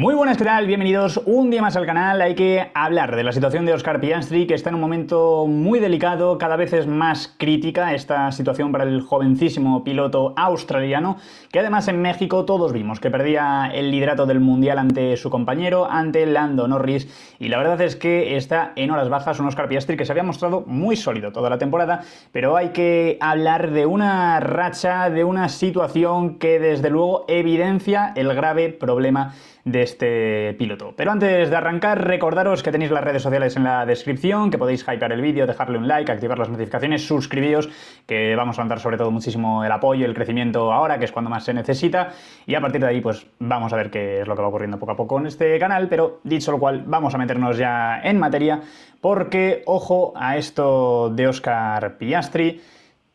Muy buenas, ¿qué tal? Bienvenidos un día más al canal. Hay que hablar de la situación de Oscar Piastri, que está en un momento muy delicado, cada vez es más crítica esta situación para el jovencísimo piloto australiano, que además en México todos vimos que perdía el liderato del Mundial ante su compañero, ante Lando Norris, y la verdad es que está en horas bajas un Oscar Piastri que se había mostrado muy sólido toda la temporada, pero hay que hablar de una racha, de una situación que desde luego evidencia el grave problema de este piloto. Pero antes de arrancar, recordaros que tenéis las redes sociales en la descripción, que podéis hypear el vídeo, dejarle un like, activar las notificaciones, suscribíos, que vamos a notar sobre todo muchísimo el apoyo, el crecimiento ahora, que es cuando más se necesita, y a partir de ahí pues vamos a ver qué es lo que va ocurriendo poco a poco en este canal. Pero dicho lo cual, vamos a meternos ya en materia, porque ojo a esto de Oscar Piastri.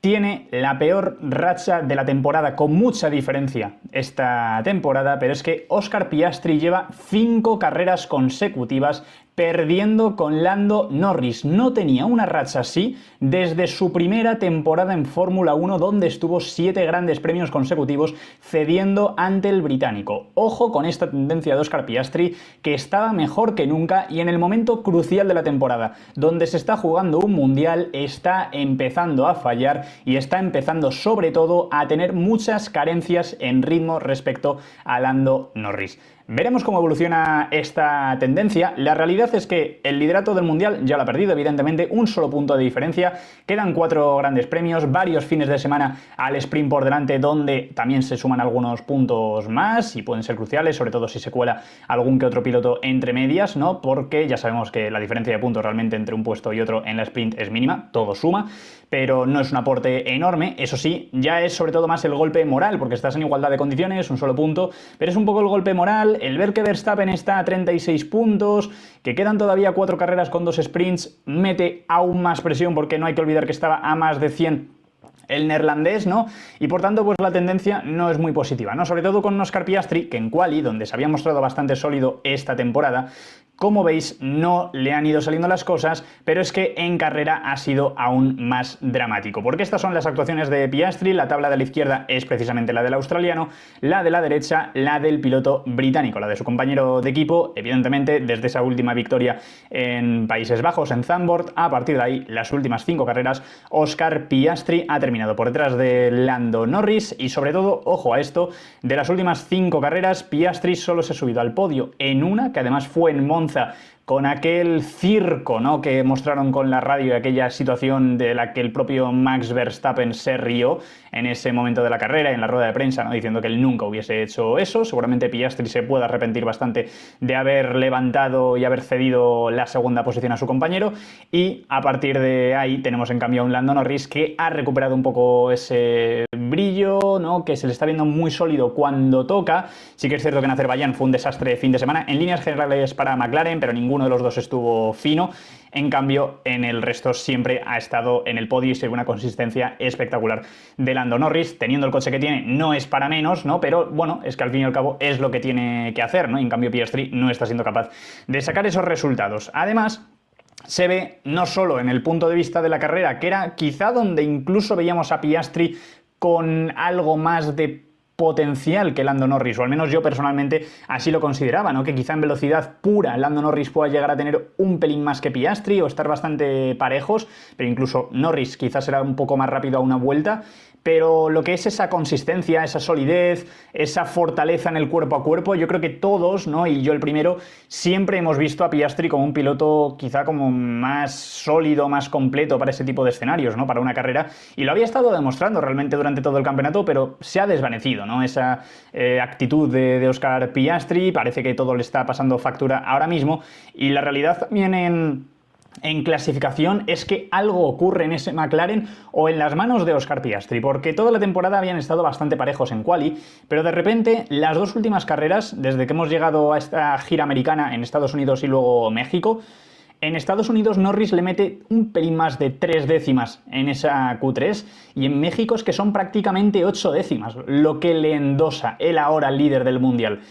Tiene la peor racha de la temporada, con mucha diferencia esta temporada, pero es que Oscar Piastri lleva 5 carreras consecutivas perdiendo con Lando Norris. No tenía una racha así desde su primera temporada en Fórmula 1, donde estuvo 7 grandes premios consecutivos cediendo ante el británico. Ojo con esta tendencia de Oscar Piastri, que estaba mejor que nunca y en el momento crucial de la temporada, donde se está jugando un mundial, está empezando a fallar y está empezando sobre todo a tener muchas carencias en ritmo respecto a Lando Norris. Veremos cómo evoluciona esta tendencia. La realidad es que el liderato del Mundial ya lo ha perdido, evidentemente, un solo punto de diferencia. Quedan 4 grandes premios, varios fines de semana al sprint por delante, donde también se suman algunos puntos más y pueden ser cruciales, sobre todo si se cuela algún que otro piloto entre medias, ¿no? Porque ya sabemos que la diferencia de puntos realmente entre un puesto y otro en la sprint es mínima, todo suma, pero no es un aporte enorme. Eso sí, ya es sobre todo más el golpe moral, porque estás en igualdad de condiciones, un solo punto, pero es un poco el golpe moral, el ver que Verstappen está a 36 puntos, que quedan todavía 4 carreras con 2 sprints, mete aún más presión, porque no hay que olvidar que estaba a más de 100 el neerlandés, ¿no? Y por tanto, pues la tendencia no es muy positiva, ¿no? Sobre todo con Oscar Piastri, que en quali, donde se había mostrado bastante sólido esta temporada, como veis, no le han ido saliendo las cosas, pero es que en carrera ha sido aún más dramático, porque estas son las actuaciones de Piastri. La tabla de la izquierda es precisamente la del australiano, la de la derecha, la del piloto británico, la de su compañero de equipo, evidentemente, desde esa última victoria en Países Bajos, en Zandvoort. A partir de ahí, las últimas 5 carreras, Oscar Piastri ha terminado por detrás de Lando Norris y, sobre todo, ojo a esto, de las últimas 5 carreras, Piastri solo se ha subido al podio en una, que además fue en Monza, con aquel circo, ¿no?, que mostraron con la radio, y aquella situación de la que el propio Max Verstappen se rió en ese momento de la carrera, en la rueda de prensa, ¿no?, diciendo que él nunca hubiese hecho eso. Seguramente Piastri se puede arrepentir bastante de haber levantado y haber cedido la segunda posición a su compañero, y a partir de ahí tenemos en cambio a un Lando Norris que ha recuperado un poco ese brillo, ¿no?, que se le está viendo muy sólido cuando toca. Sí que es cierto que en Azerbaiyán fue un desastre de fin de semana en líneas generales para McLaren, pero ninguno de los dos estuvo fino. En cambio, en el resto siempre ha estado en el podio y sigue una consistencia espectacular de Lando Norris. Teniendo el coche que tiene, no es para menos, ¿no? Pero bueno, es que al fin y al cabo es lo que tiene que hacer, ¿no? Y en cambio Piastri no está siendo capaz de sacar esos resultados. Además, se ve no solo en el punto de vista de la carrera, que era quizá donde incluso veíamos a Piastri con algo más de potencial que Lando Norris, o al menos yo personalmente así lo consideraba, ¿no?, que quizá en velocidad pura Lando Norris pueda llegar a tener un pelín más que Piastri o estar bastante parejos, pero incluso Norris quizás será un poco más rápido a una vuelta. Pero lo que es esa consistencia, esa solidez, esa fortaleza en el cuerpo a cuerpo, yo creo que todos, ¿no?, y yo el primero, siempre hemos visto a Piastri como un piloto quizá como más sólido, más completo para ese tipo de escenarios, ¿no?, para una carrera, y lo había estado demostrando realmente durante todo el campeonato, pero se ha desvanecido, ¿no?, esa actitud de Oscar Piastri. Parece que todo le está pasando factura ahora mismo, y la realidad también en clasificación es que algo ocurre en ese McLaren o en las manos de Oscar Piastri, porque toda la temporada habían estado bastante parejos en quali, pero de repente las 2 últimas carreras, desde que hemos llegado a esta gira americana en Estados Unidos y luego México, en Estados Unidos Norris le mete un pelín más de 3 décimas en esa Q3, y en México es que son prácticamente 8 décimas, lo que le endosa él ahora líder del Mundial.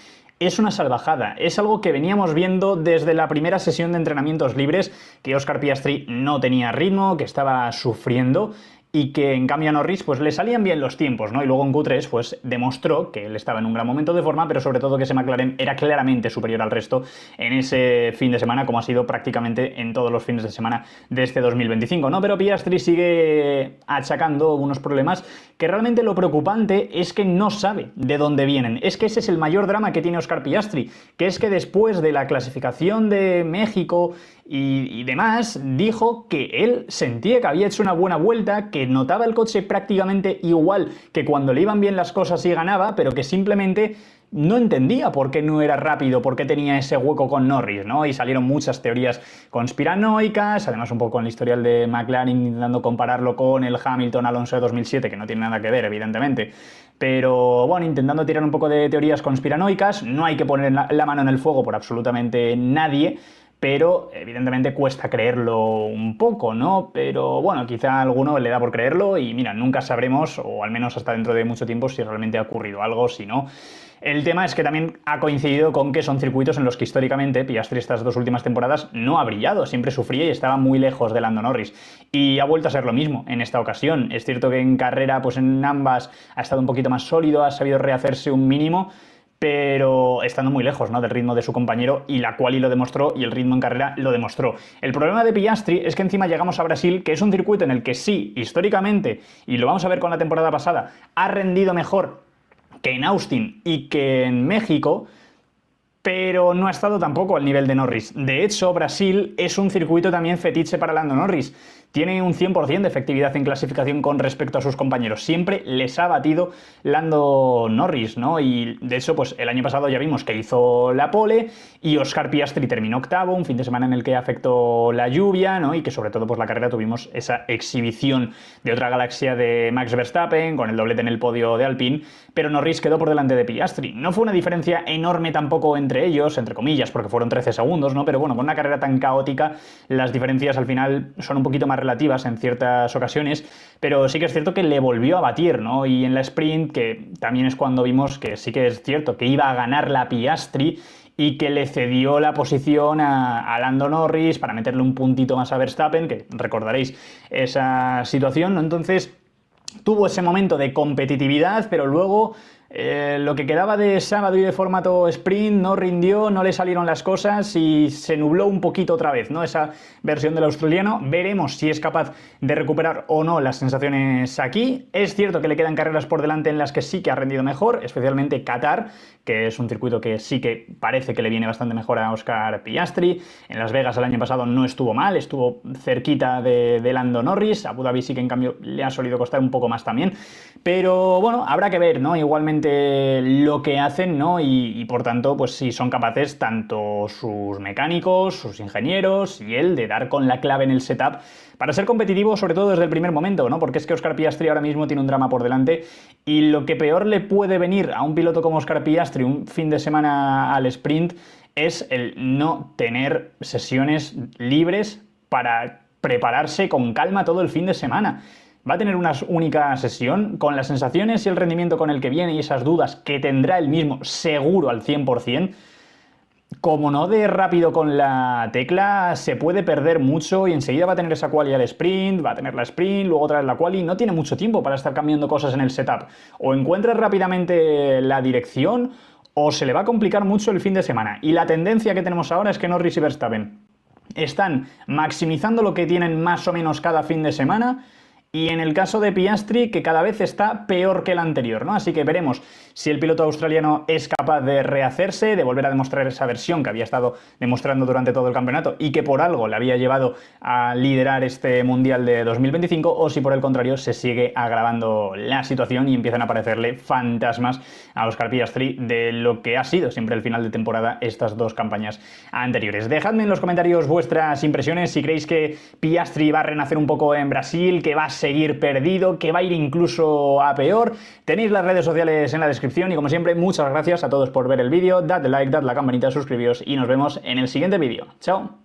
Es una salvajada, es algo que veníamos viendo desde la primera sesión de entrenamientos libres, que Oscar Piastri no tenía ritmo, que estaba sufriendo, y que en cambio a Norris pues le salían bien los tiempos, ¿no? Y luego en Q3 pues demostró que él estaba en un gran momento de forma, pero sobre todo que ese McLaren era claramente superior al resto en ese fin de semana, como ha sido prácticamente en todos los fines de semana de este 2025, ¿no? Pero Piastri sigue achacando unos problemas que realmente lo preocupante es que no sabe de dónde vienen. Es que ese es el mayor drama que tiene Oscar Piastri, que es que después de la clasificación de México y demás, dijo que él sentía que había hecho una buena vuelta, que notaba el coche prácticamente igual que cuando le iban bien las cosas y ganaba, pero que simplemente no entendía por qué no era rápido, por qué tenía ese hueco con Norris, ¿no? Y salieron muchas teorías conspiranoicas, además un poco con el historial de McLaren intentando compararlo con el Hamilton-Alonso de 2007, que no tiene nada que ver, evidentemente. Pero bueno, intentando tirar un poco de teorías conspiranoicas, no hay que poner la mano en el fuego por absolutamente nadie, pero evidentemente cuesta creerlo un poco, ¿no? Pero bueno, quizá a alguno le da por creerlo y mira, nunca sabremos, o al menos hasta dentro de mucho tiempo, si realmente ha ocurrido algo, si no. El tema es que también ha coincidido con que son circuitos en los que históricamente Piastri estas dos últimas temporadas no ha brillado, siempre sufría y estaba muy lejos de Lando Norris. Y ha vuelto a ser lo mismo en esta ocasión. Es cierto que en carrera, pues en ambas ha estado un poquito más sólido, ha sabido rehacerse un mínimo, pero estando muy lejos, ¿no?, del ritmo de su compañero, y la quali lo demostró y el ritmo en carrera lo demostró. El problema de Piastri es que encima llegamos a Brasil, que es un circuito en el que sí, históricamente, y lo vamos a ver con la temporada pasada, ha rendido mejor que en Austin y que en México, pero no ha estado tampoco al nivel de Norris. De hecho, Brasil es un circuito también fetiche para Lando Norris. Tiene un 100% de efectividad en clasificación con respecto a sus compañeros. Siempre les ha batido Lando Norris, ¿no? Y de hecho, pues el año pasado ya vimos que hizo la pole y Oscar Piastri terminó octavo, un fin de semana en el que afectó la lluvia, ¿no? Y que sobre todo pues la carrera tuvimos esa exhibición de otra galaxia de Max Verstappen con el doblete en el podio de Alpine, pero Norris quedó por delante de Piastri. No fue una diferencia enorme tampoco entre ellos, entre comillas, porque fueron 13 segundos, ¿no? Pero bueno, con una carrera tan caótica, las diferencias al final son un poquito más relativas en ciertas ocasiones, pero sí que es cierto que le volvió a batir, ¿no? Y en la sprint, que también es cuando vimos que sí que es cierto que iba a ganar la Piastri y que le cedió la posición a Lando Norris para meterle un puntito más a Verstappen, que recordaréis esa situación, ¿no? Entonces tuvo ese momento de competitividad, pero luego lo que quedaba de sábado y de formato sprint no rindió, no le salieron las cosas y se nubló un poquito otra vez, ¿no? Esa versión del australiano. Veremos si es capaz de recuperar o no las sensaciones aquí. Es cierto que le quedan carreras por delante en las que sí que ha rendido mejor, especialmente Qatar, que es un circuito que sí que parece que le viene bastante mejor a Oscar Piastri. En Las Vegas el año pasado no estuvo mal, estuvo cerquita de Lando Norris. Abu Dhabi sí que en cambio le ha solido costar un poco más también. Pero bueno, habrá que ver, ¿no? Igualmente lo que hacen, ¿no? Y por tanto, pues si son capaces tanto sus mecánicos, sus ingenieros y él de dar con la clave en el setup para ser competitivo, sobre todo desde el primer momento, ¿no? Porque es que Oscar Piastri ahora mismo tiene un drama por delante y lo que peor le puede venir a un piloto como Oscar Piastri un fin de semana al sprint es el no tener sesiones libres para prepararse con calma todo el fin de semana. Va a tener una única sesión con las sensaciones y el rendimiento con el que viene y esas dudas que tendrá él mismo seguro al 100%. Como no dé rápido con la tecla, se puede perder mucho y enseguida va a tener esa quali al sprint, va a tener la sprint, luego otra vez la quali. No tiene mucho tiempo para estar cambiando cosas en el setup. O encuentra rápidamente la dirección o se le va a complicar mucho el fin de semana. Y la tendencia que tenemos ahora es que Norris y Verstappen están maximizando lo que tienen más o menos cada fin de semana. Y en el caso de Piastri, que cada vez está peor que el anterior, ¿no? Así que veremos si el piloto australiano es capaz de rehacerse, de volver a demostrar esa versión que había estado demostrando durante todo el campeonato y que por algo le había llevado a liderar este Mundial de 2025, o si por el contrario se sigue agravando la situación y empiezan a aparecerle fantasmas a Oscar Piastri de lo que ha sido siempre el final de temporada estas dos campañas anteriores. Dejadme en los comentarios vuestras impresiones, si creéis que Piastri va a renacer un poco en Brasil, que va a seguir perdido, que va a ir incluso a peor. Tenéis las redes sociales en la descripción y como siempre muchas gracias a todos por ver el vídeo, dadle like, dadle a la campanita, suscribíos y nos vemos en el siguiente vídeo. ¡Chao!